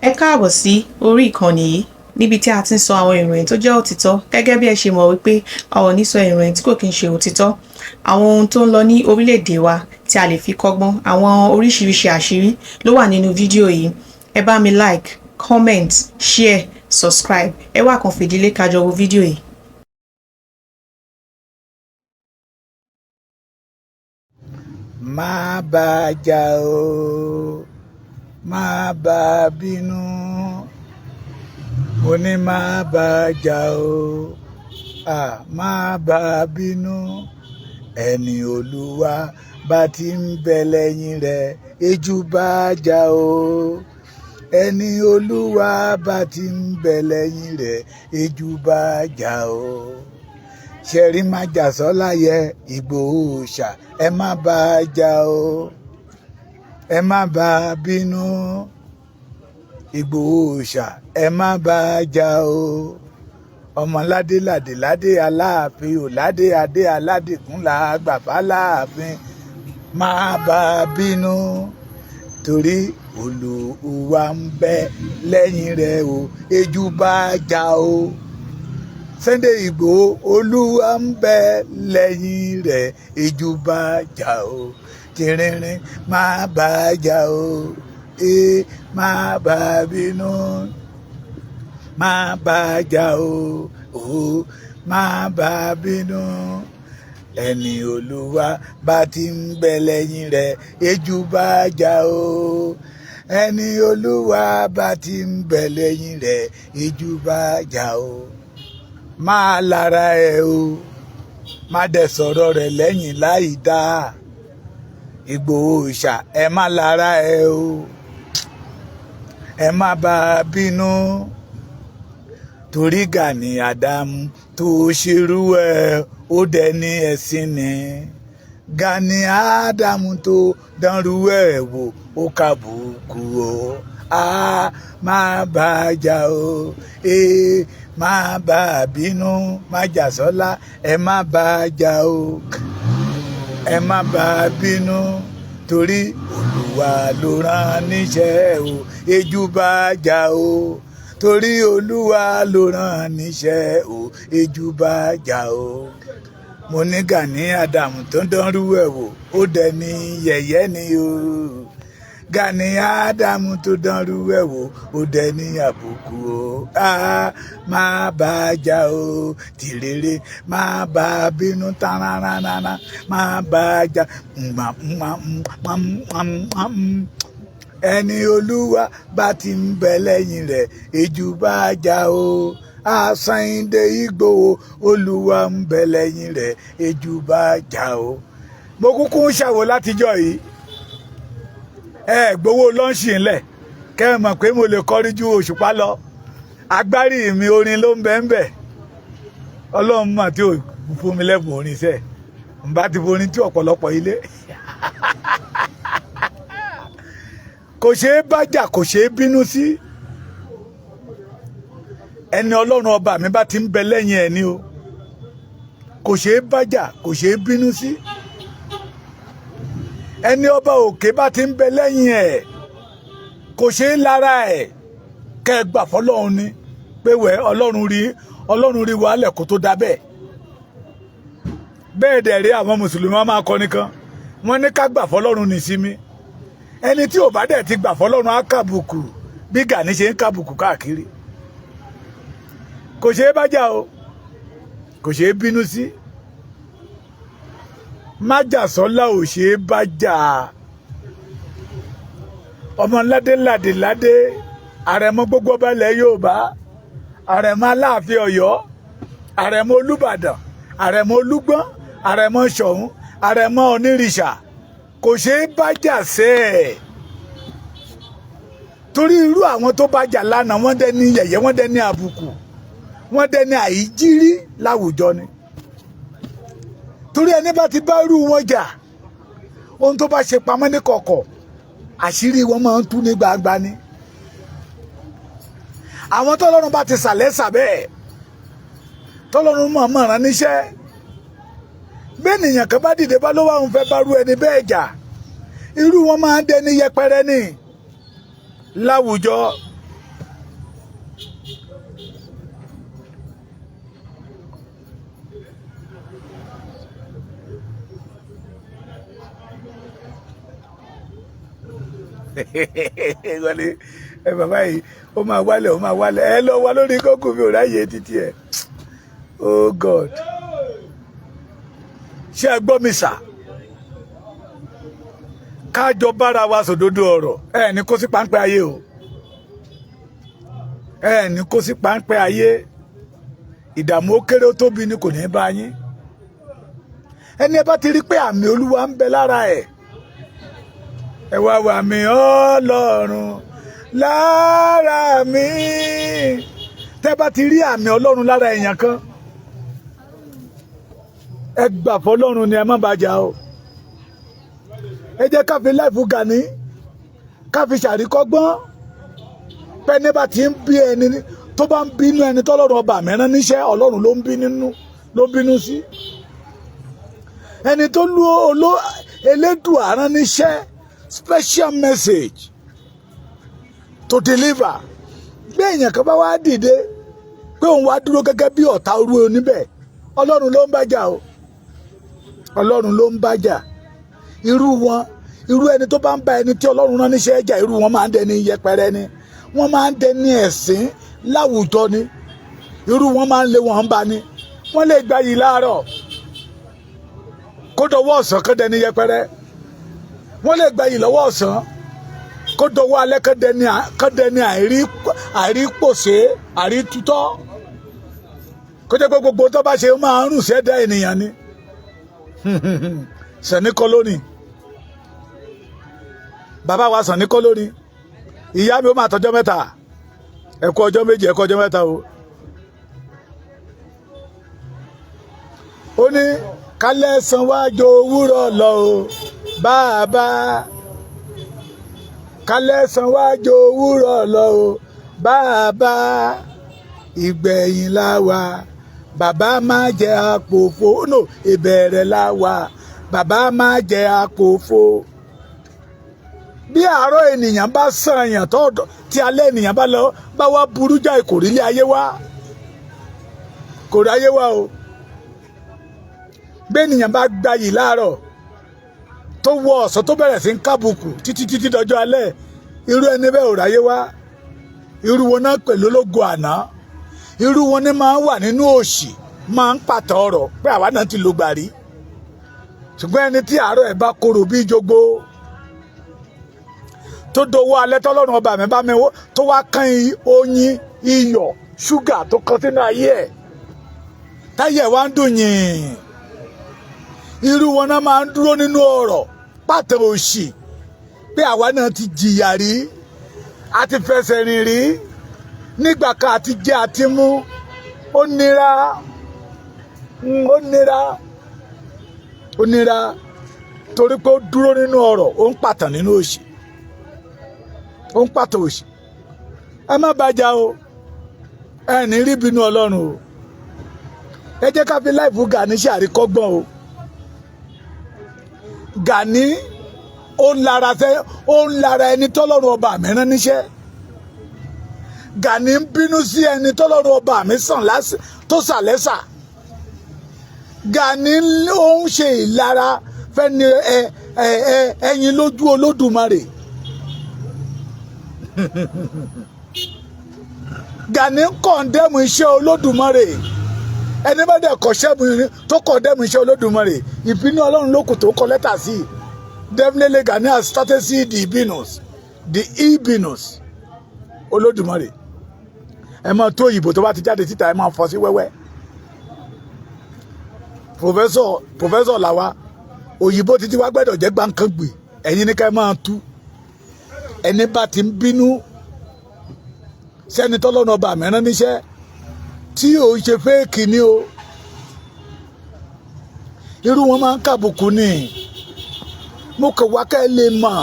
Ẹ káàbọ̀ sí orí ìkànnì yìí níbi tí a ti ń sọ àwọn ìròyìn tó jẹ́ òtítọ́ gẹ́gẹ́ bí ẹ ṣe mọ̀ wípé a ò ní sọ ìròyìn tí kò kí ń ṣe òtítọ́. Àwọn ohun tó ń lọ ní orílẹ̀-èdè wa tí a lè fi kọ́gbọ́n, àwọn oríṣiríṣi àṣírí ló wà nínú fídíò yìí. Ẹ bá mi like, comment, share, subscribe. Ẹ wá kàn fìdílé ká jọ wo fídíò yìí. Má bá jà o, má bá bínú, mo ní má bá jà o, má bá bínú, ẹni Olúwa bá ti ń bẹ lẹ́yìn rẹ̀ èjú bá jà o, ẹni Olúwa bá ti ń bẹ lẹ́yìn rẹ̀ èjú bá jà o. Ṣẹ̀rí má jà sọ́lá yẹ Ìgbòho Òòṣà, ẹ má bá jà o, ẹ má bá bínú, Ìgbòho Òòṣà, ẹ má bá jà o. Ọmọ ládé ládé ládé Aláàfin ò ládé adé aládìkún là gbàfà láàfin, má bá bínú torí Olúwa ń bẹ lẹ́yìn rẹ̀ o èjú bá jà o. Sunday Igboho, Olúwa ń bẹ lẹ́yìn rẹ̀ èjú bá jà o. Tìrìnrìn má bá jà o, má bá bínú, má bá jà o, má bá bínú. Ẹni Olúwa bá ti ń bẹ lẹ́yìn rẹ̀ èjú bá jà o. Ẹni Olúwa bá ti ń bẹ lẹ́yìn rẹ̀ èjú bá jà o. Máa lára ẹ o, má dẹ̀ sọ̀rọ̀ rẹ̀ lẹ́yìn láì dáa. Ìgbòho Òòṣà, ẹ má lára ẹ o, ẹ má bá bínú torí Gani Adams tó ṣerú ẹ ó dẹni ẹ̀sìn ni. Gani Adams tó dánrú ẹ wò ó kàbùkù o, má bá jà o, má bá bínú, má jà sọ́lá, ẹ má bá jà o, ẹ má bá bínú torí Olúwa ló rán níṣẹ́ o èjú bá jà o, torí Olúwa ló rán níṣẹ́ o èjú bá jà o. Mo ní Gani Adams tó ń dánrú ẹ̀ wò ó dẹni yẹ̀yẹ́ ni o. Gani Adams tó dánrú ẹ̀ wò ó dẹni àbùkù o. Má bá jà o, tìrèrè má bá bínú tánránránrán, má bá jà ẹni Olúwa bá ti ń bẹ lẹ́yìn rẹ̀ èjú bá jà o. Sunday Igboho, Olúwa ń bẹ lẹ́yìn rẹ̀ èjú bá jà o. Mo kúkú ń ṣàwò látijọ́ yìí, gbowó lọ́ńṣì ńlẹ̀ kẹ́ ẹ mọ̀ pé mo lè kọrí ju Òṣùpá lọ. Agbárí mi orin ló ń bẹ ń bẹ. Ọlọ́run mà tí ò fún mi lẹ́bùn orin sẹ́ẹ̀ ń bá ti forin tí ọ̀pọ̀lọpọ̀ ilé. Kò ṣeé bájà, kò ṣeé bínú sí. Ẹni Ọlọ́run ọba mi bá ti ń bẹ lẹ́yìn ẹ̀ ni o. Kò ṣeé bájà, kò ṣeé bínú sí. Ẹni ọba òkè bá ti ń bẹ lẹ́yìn ẹ̀ kò ṣeé lára ẹ̀. Kẹ́ ẹ gbà fọlọ́run ni pé wẹ́ Ọlọ́run rí wàhálẹ̀ kó tó dá bẹ́ẹ̀. Bẹ́ẹ̀ dẹ̀ rí àwọn mùsùlùmí wọn máa kọrin kan, wọ́n ní ká gbà fọlọ́run ní sí mi. Ẹni tí ò bá dẹ̀ ti gbà fọlọ́run á kàbùkù bí Gani ṣe ń kàbùkù káàkiri. Kò ṣeé bájà o, kò ṣeé bínú sí. Májàsọ́lá ò ṣeé bájà. Ọmọ ládé ládé ládé àrẹ̀mọ gbogbo ọba ilẹ̀ Yorùbá, àrẹ̀mọ Aláàfin Ọ̀yọ́, àrẹ̀mọ Olúbàdàn, àrẹ̀mọ Olúgbọ́n, àrẹ̀mọ Ṣọ̀ún, àrẹ̀mọ Onírìṣà, kò ṣeé bájà sẹ́ẹ̀. Torí irú àwọn tó bájà lánàá wọ́n dẹni yẹ̀yẹ́, wọ́n dẹni àbùkù, wọ́n dẹni àìjírí láwùjọ ni. Torí ẹni bá ti bá irú wọn jà, ohun tó bá ṣe pamọ́ ní kọ̀kọ̀ àṣírí wọn máa ń tú ní gbangba ni. Àwọn tọ́lọ́run bá ti sàlẹ̀ sàbẹ́, tọ́lọ́run mọ̀ rán níṣẹ́, bẹ́ẹ̀nìyàn kan bá dìde bá ló wà ń fẹ́ bá rú ẹni bẹ́ẹ̀ jà, irú wọn máa ń dẹni yẹpẹrẹ ní láwùjọ. wọlé ẹ bàbá yìí ó máa wálẹ̀ ẹ lọ wá lórí kókò mi ò ráyè títí ẹ oh God ṣé ẹ gbọ́ mi sà kájọ bára wa sòdodo ọ̀rọ̀ ẹ ní kó sí páńpẹ́ ayé o ẹ ní kó sí páńpẹ́ ayé ìdààmú ó kéré ó tóbi ni kò ní bá yín ẹni ẹ bá ti rí pé àmì Olúwa ń bẹ lára ẹ wá wà mí Ọlọ́run lára mi tẹ́ bá ti rí àmì Ọlọ́run lára èèyàn kan ẹ gbà fọ́lọ́run ni ẹ má bàjá o ẹ jẹ́ ká fi láìfù Gani ká fi ṣàríkọ́gbọ́n pẹ́ni bá ti ń bí ẹni tó bá ń bínú ẹni tọ́lọ́run ọba mìíràn níṣẹ́ Ọlọ́run ló ń bínú sí ẹni tó lu Elédùà rán níṣẹ́ special message to deliver bí èèyàn kan bá wá dìde pé òun wá dúró gẹ́gẹ́ bí ọ̀tá orú oníbẹ̀ Ọlọ́run ló ń bájà o Ọlọ́run ló ń bájà irú ẹni tó bá ń bá ẹni tí Ọlọ́run rán níṣẹ́ jà irú wọn máa ń dẹni yẹpẹrẹ ni wọ́n máa ń dẹni ẹ̀sín láwùjọ ni irú wọn máa ń lé wọn bá ni wọ́n lè gba yìí láàárọ̀ kó dọwọ́ ọ̀sán kó dẹni yẹpẹrẹ wọ́n lè gba yìí lọ́wọ́ ọ̀sán kó dọwọ́ alẹ́ kó dẹni àìrípòṣe àìrítútọ́ kó jẹ́ pé gbogbo tó bá ṣe máa ń rùn sẹ́dá ènìyàn ni Sàní Kọ́lónì bàbá wa Sàní Kọ́lónì ìyá mi ó máa tọjọ́ mẹ́ta ẹ kú ọjọ́ méjì ẹ kú ọjọ́ mẹ́ta o ó ní kálẹ̀ san wájú òwúrọ̀ lọ o bàbá kálẹ̀ san wájú òwúrọ̀ lọ o bàbá ìgbẹ̀yìn la wà bàbá má jẹ́ àpòfo no ìbẹ̀rẹ̀ la wà bàbá má jẹ́ àpòfo bí àárọ̀ ènìyàn bá sàn èèyàn tọ́ọ̀dọ̀ tí alẹ́ ènìyàn bá wá burú jáì kò rí ilé ayé wá kò rí ayé wá o bí ènìyàn bá gbayì láàárọ̀ tó wọ ọ̀sán tó bẹ̀rẹ̀ sí ń kábùkù títí dọjọ́ alẹ́ irú ẹni bẹ́ẹ̀ ò ráyé wá irú wọn náà pẹ̀lú ológo àná irú wọn ní máa ń wà nínú òṣì máa ń pàtó ọ̀rọ̀ pé àwa náà ti lo gbàrí ṣùgbọ́n ẹni tí àárọ̀ ẹ̀ bá korò bí jogbo tó dowó alẹ́ tọ́lọ́run ọba mi bá mi wó tó wá kán oyin iyọ̀ ṣúgà tó kán sínú ayé ẹ̀ táyé ẹ̀ wá ń dùn yìn irú wọn náà máa ń dúró nínú ọ̀rọ̀ pàtó òṣì pé àwa náà ti jìyà rí a ti fẹsẹ̀ rìn rí nígbà kan àti jẹ àti mú ó nira torí pé ó dúró nínú ọ̀rọ̀ ó ń pàtàn nínú òṣì ó ń pàtó òṣì ẹ má bàjá o ẹ ní rí bínú Ọlọ́run o ẹ jẹ́ ká fi láìfù Gani ṣe àríkọ́gbọ́n o Gani ó ń lara ẹni tọ́lọ́run ọba mi rán níṣẹ́ Gani ń bínú sí ẹni tọ́lọ́run ọba mi tó sàlẹ́sà Gani ó ń ṣe ìlara fẹ́ni ẹyin lójú Olódùmarè Gani ń kọ̀ndẹ́mù iṣẹ́ Olódùmarè ẹni bá dẹ̀ tó kọ̀ndẹ́mù iṣẹ́ Olódùmarè ìbínú Ọlọ́run lókùn tó kọ lẹ́tà sí definitely Gani has started see the ibinus Olódùmarè ẹ máa tó òyìnbó tó bá ti jáde síta ẹ máa fọ́ sí wẹ́wẹ́ professor làwa òyìnbó títí wá gbẹ́dọ̀ jẹ́ gbàǹkangbè ẹ̀yin ní ká ẹ máa tú ẹni bá ti ń bínú sẹ́ni tọ́lọ́nà ọba mìíràn níṣẹ́ tí ò ń ṣe fẹ́ẹ̀kì ni o irú wọn máa ń kàbùkù ni mo kàn wá ká ẹ lè mọ̀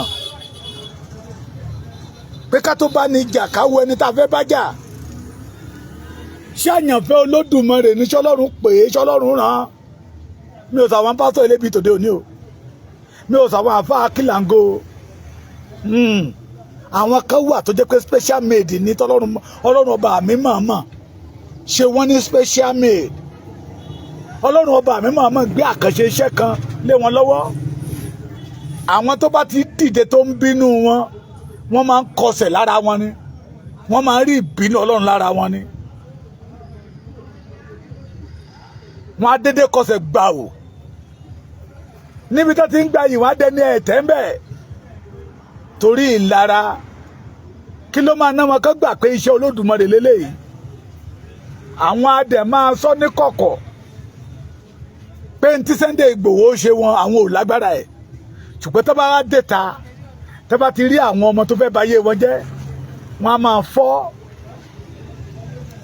pé ká tó bá ní jà káwọ ẹni tá a fẹ́ bá jà ṣé àyànfẹ́ Olódùmarè ní ṣọlọ́run pè é ṣọlọ́run ràn án mi ò sàwọn pásítọ̀ elébi tòde òní o mi ò sàwọn àfa akílàngó àwọn kan wà tó jẹ́ pé special made ní Ọlọ́run ọba mi mọ̀ọ́mọ̀ ṣe wọ́n ní special made Ọlọ́run ọba mi mọ̀ọ́mọ̀ gbé àkànṣe iṣẹ́ kan lé wọn lọ́wọ́ àwọn tó bá ti dìde tó ń bínú wọn wọ́n máa ń kọsẹ̀ lára wọn ni wọ́n máa ń rí ìbínú Ọlọ́run lára wọn ni wọ́n á dédé kọsẹ̀ gbà o níbi tó ti ń gba yìí wọ́n á dẹni ẹ̀tẹ́ ń bẹ̀ torí ìlara kí ló máa ná wọn kó gbà pé iṣẹ́ Olódùmarè lélẹ́yìí àwọn adẹ̀ máa sọ ní kọ̀kọ̀ pé n tí Sunday Igboho ṣe wọn àwọn ò lágbára ẹ̀ ṣùgbọ́n tó bá wá dé ta tó bá ti rí àwọn ọmọ tó fẹ́ báyé wọn jẹ́ wọn á máa fọ́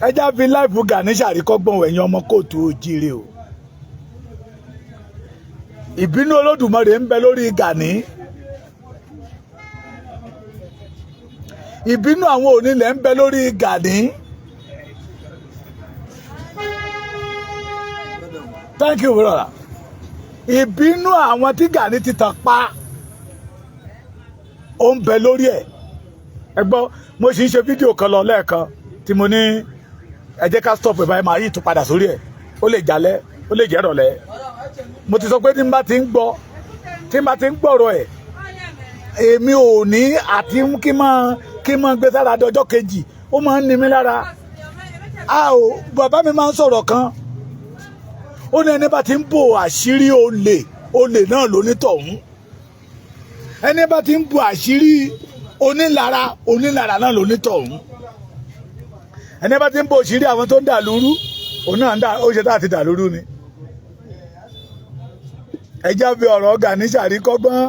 ẹjá fi láìpù Gani ṣàríkọ́gbọ̀n ẹ̀yìn ọmọ kóòtù òjíire o ìbínú Olódùmarè ń bẹ lórí Gani ìbínú àwọn onílẹ̀ ń bẹ lórí Gani thank you brother ìbínú àwọn tí Gani ti tàn pa ó ń bẹ lórí ẹ̀ ẹ gbọ́ mo sì ń ṣe fídíò kan lọ lẹ́ẹ̀kan tí mo ní ẹ jẹ́ ká stop ẹ̀ báyìí máa yí tún padà sórí ẹ̀ ó lè jalẹ́ ó lè jẹ́ rọ̀lẹ́ mo ti sọ pé tí n bá ti ń gbọ́rọ̀ ẹ̀ èmi ò ní àti kí n máa gbé sára dọjọ́ kejì ó máa ń ní mi lára bàbá mi máa ń sọ̀rọ̀ kan ó ní ẹni bá ti ń bò àṣírí olè náà lónítọ̀hún ẹni bá ti ń bò àṣírí onílara náà lónítọ̀hún ẹni bá ti ń bò àṣírí àwọn tó ń dà lúrú òun náà ó ṣe tá àti dà lúrú ni ẹjá fi ọ̀rọ̀ Gani ṣàríkọ́gbọ́n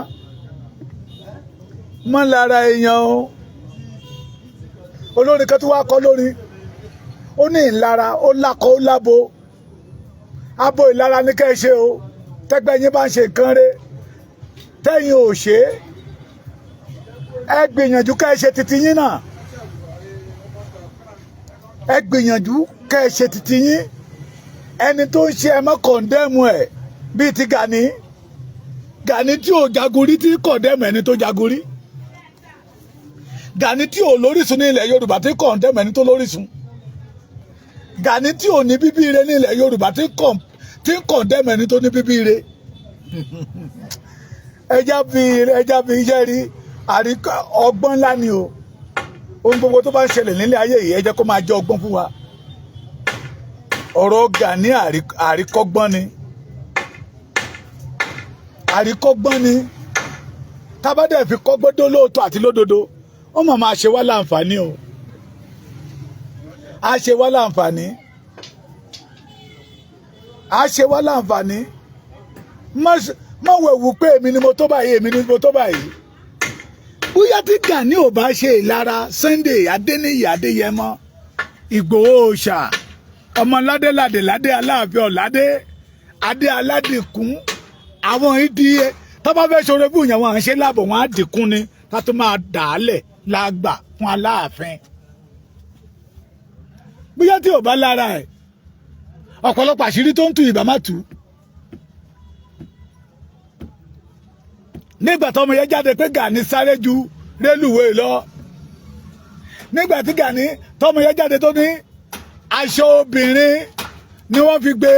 mọ́ lára èèyàn o olórin kan tó wá kọ́ lórin ó ní ìlara ó lákọ ó lábo abo ìlara ní kẹ́ ẹ ṣe o tẹ́gbẹ́ yín bá ń ṣe nǹkan rẹ̀ tẹ́yìn ò ṣe ẹ gbìyànjú kẹ́ ẹ ṣe titi yín náà ẹ gbìyànjú kẹ́ ẹ ṣe titi yín ẹni tó ń ṣe ẹ mọ́ kọ̀ǹdẹ́mù ẹ̀ bíi ti Gani tí ò jagun rí tí kọ̀ǹdẹ́mù ẹni tó jagun rí Gani tí ò lórísun ní ilẹ̀ Yorùbá tí kọ̀ǹdẹ́mù ẹni tó lórísun Gani tí ò ní bíbí ire ní ilẹ̀ Yorùbá tí kọ̀ǹdẹ́mù ẹni tó ní bíbí ire ẹjá fi iṣẹ́ rí ọgbọ́n ńlá ni o ohun gbogbo tó bá ń ṣẹlẹ̀ nílé ayé yìí ẹ jẹ́ kó máa jẹ́ ọgbọ́n fún wa ọ̀rọ̀ Gani àríkọ́gbọ́n ni tábàdẹ̀ fi kọ́gbọ́n dó lóòótọ́ àti lódodo ó mọ̀ máa ṣe wá láǹfààní o á ṣe wá láǹfààní má wẹ̀wù pé èmi ni mo tó báyìí bóyá tí Gani ò bá ṣe ìlara Sunday Adéníyì Adéyẹmọ Ìgbòho Òòṣà ọmọ ládé Aláàfin Ọ̀ládé adé aládìkún àwọn ìdí tó bá fẹ́ ṣoore fún ìyàwó àwọn ṣe láàbọ̀ wọn á dìkún ni ká tó máa dà á lẹ̀ lágbà fún Aláàfin bóyá tí ò bá lára ẹ̀ ọ̀pọ̀lọpọ̀ àṣírí tó ń tú ìbá má tú nígbà tọ́mọ yẹn jáde pé Gani sáré ju rélùwé lọ nígbà tí Gani tọ́mọ yẹn jáde tó ní aṣọ obìnrin ni wọ́n fi gbé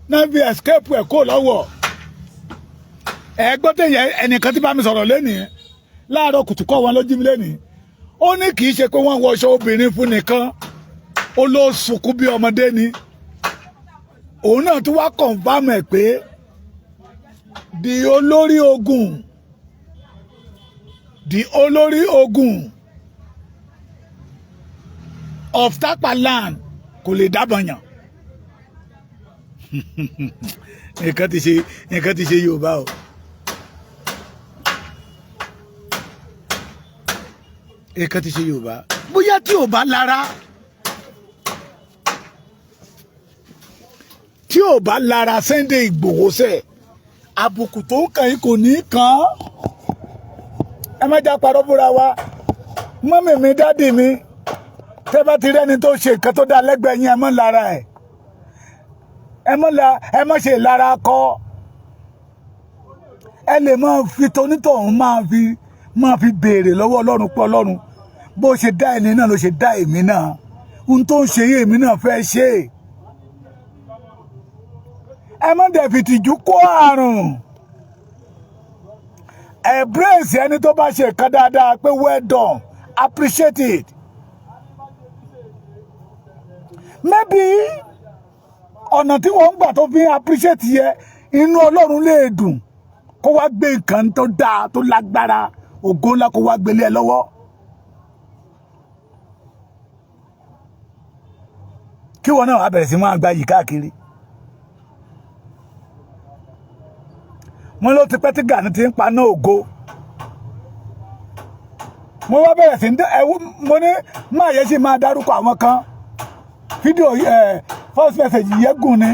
náà fi escape ẹ̀ kó lọ́wọ́ ẹgbọ́n tẹ̀yẹ ẹnìkan tí bá mi sọ̀rọ̀ lẹ́nìí láàárọ̀ kùtùkọ́ wọn ló jí mi lẹ́nìí ó ní kì í ṣe pé wọ́n wọṣọ obìnrin fún nìkan ó ló sunkún bí ọmọdé ni òun náà tún wá confirm ẹ̀ pé the olórí ogun of Tapaland kò lè dábàyàn nǹkan ti ṣe Yorùbá o nǹkan ti ṣe Yorùbá bóyá tí ò bá lára Sunday Igboho sẹ àbùkù tó ń kàn yín kò ní kàn ẹ má já parọ́ fúnra wa mọ́mì mi dádì mi tẹ́ bá ti rẹ́ni tó ṣe nǹkan tó dá lẹ́gbẹ̀ẹ́ yín ẹ mọ́ lára ẹ̀ ẹ mọ́ ṣe lára kọ́ ẹ lè máa fi tonítọ̀hún máa fi béèrè lọ́wọ́ Ọlọ́run pé Ọlọ́run bó ṣe dá ẹni náà ló ṣe dá èmi náà ohun tó ń ṣe yé èmi náà fẹ́ ṣe ẹ má dẹ̀ fi tìjú kó embrace ẹni tó bá ṣe nǹkan dáadáa pé well done, appreciate it. Maybe ọ̀nà tí wọ́n ń gbà tó fi appreciate yẹ inú Ọlọ́run lè dùn kó wá gbé nǹkan tó dáa tó lágbára ògo ńlá kó wá gbélé ẹ lọ́wọ́. Kí wọn náà wá bẹ̀rẹ̀ sí máa gba yìí káàkiri. Mo ló ti pẹ́ tí Gani ti ń paná ògo. Mo wá bẹ̀rẹ̀ sí mo ní máa yẹ sí máa dárúkọ àwọn kan. Fídíò first message yẹn gùn ni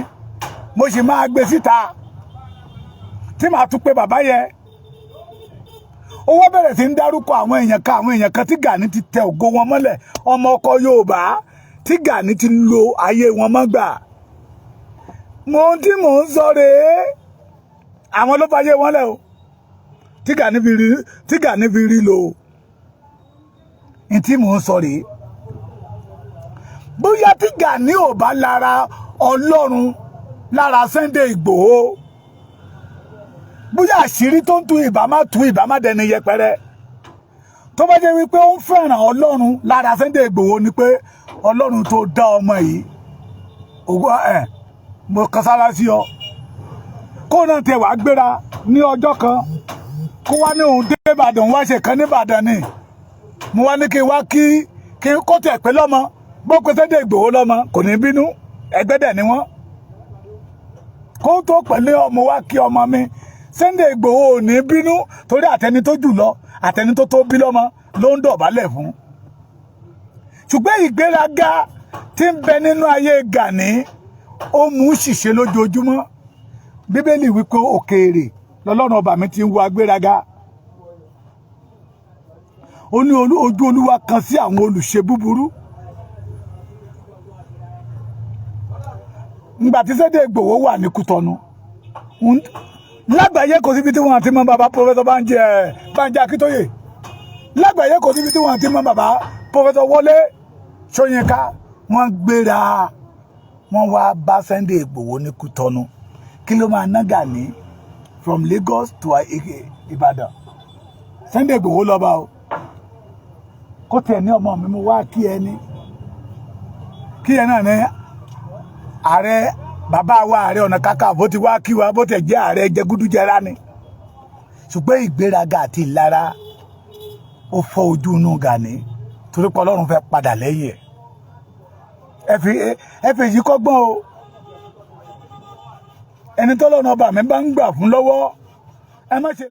mo sì máa gbé síta tí màá tún pé bàbá yẹn. Ó wá bẹ̀rẹ̀ sí ń dárúkọ àwọn èèyàn kan tí Gani ti tẹ ògo wọn mọ́lẹ̀, ọmọ ọkọ Yorùbá tí Gani ti lo ayé wọn mọ́gbà. Tí mò ń sọ rèé, àwọn ló fayé wọn lẹ̀ o tí Gani fi rí lò ní tí mò ń sọ rèé. Bóyá tí Gani ò bá lára Ọlọ́run lára Sunday Igboho, bóyá àṣírí tó ń tú ìbá má dẹni yẹpẹrẹ. Tó bá jẹ́ wípé ó ń fẹ́ràn Ọlọ́run lára Sunday Igboho ni pé Ọlọ́run tó dá ọmọ yìí ògo mo kan sára sí ọ. Kó náà tẹ wàá gbéra ní ọjọ́ kan kó wá ní òun dé Ìbàdàn wá ṣe kan ní Ìbàdàn ni. Mo wá ní kí wá kí kó tẹ̀ pé lọ́mọ bó pe Sunday Igboho lọ́mọ kò ní bínú, ẹgbẹ́dẹ̀ ni wọ́n. Kó tó pẹ̀lú ọmọ wá kí ọmọ mi Sunday Igboho ò ní bínú torí àtẹni tó jù lọ àtẹni tó bí lọ́mọ ló ń dọ̀bálẹ̀ fún. Ṣùgbọ́n ìgbéraga tí ń bẹ nínú ayé Gani ó mú ṣìṣe lójoojúmọ́. Bíbélì wípé òkèèrè lọ́lọ́run ọba mi ti ń wo agbéraga. Ó ní ojú Olúwa kan sí àwọn olùṣe búburú. Nígbà tí Sunday Igboho wà ní Kútọ̀nù lágbàáyé kò síbi tí wọ́n ti mọ bàbá Professor Banji Akíntóyè. Lágbàáyé kò síbi tí wọ́n ti mọ bàbá Professor Wọlé Ṣóyínká. Wọ́n gbéra wọ́n wá bá Sunday Igboho ní Kútọ̀nù. Kí ló máa ná Gani from Lagos to Ìbàdàn? Sunday Igboho lọ́ba o. Kó tiẹ̀ ní ọmọ mi mo wá kí ẹni kí ẹ náà ní ààrẹ bàbá wa Ààrẹ Ọ̀nà Kakanfò ti wá kí wa bó tẹ̀ jẹ́ ààrẹ jẹgúdújẹrá ni. Ṣùgbọ́n ìgbéraga àti ìlara ó fọ́ ojú inú Gani torí pé Ọlọ́run fẹ́ padà lẹ́yìn ẹ̀. Ẹ fi èyí kọ́gbọ́n o. Ẹni tọ́lọ́run ọba mi bá ń gbà fún lọ́wọ́ ẹ má ṣe.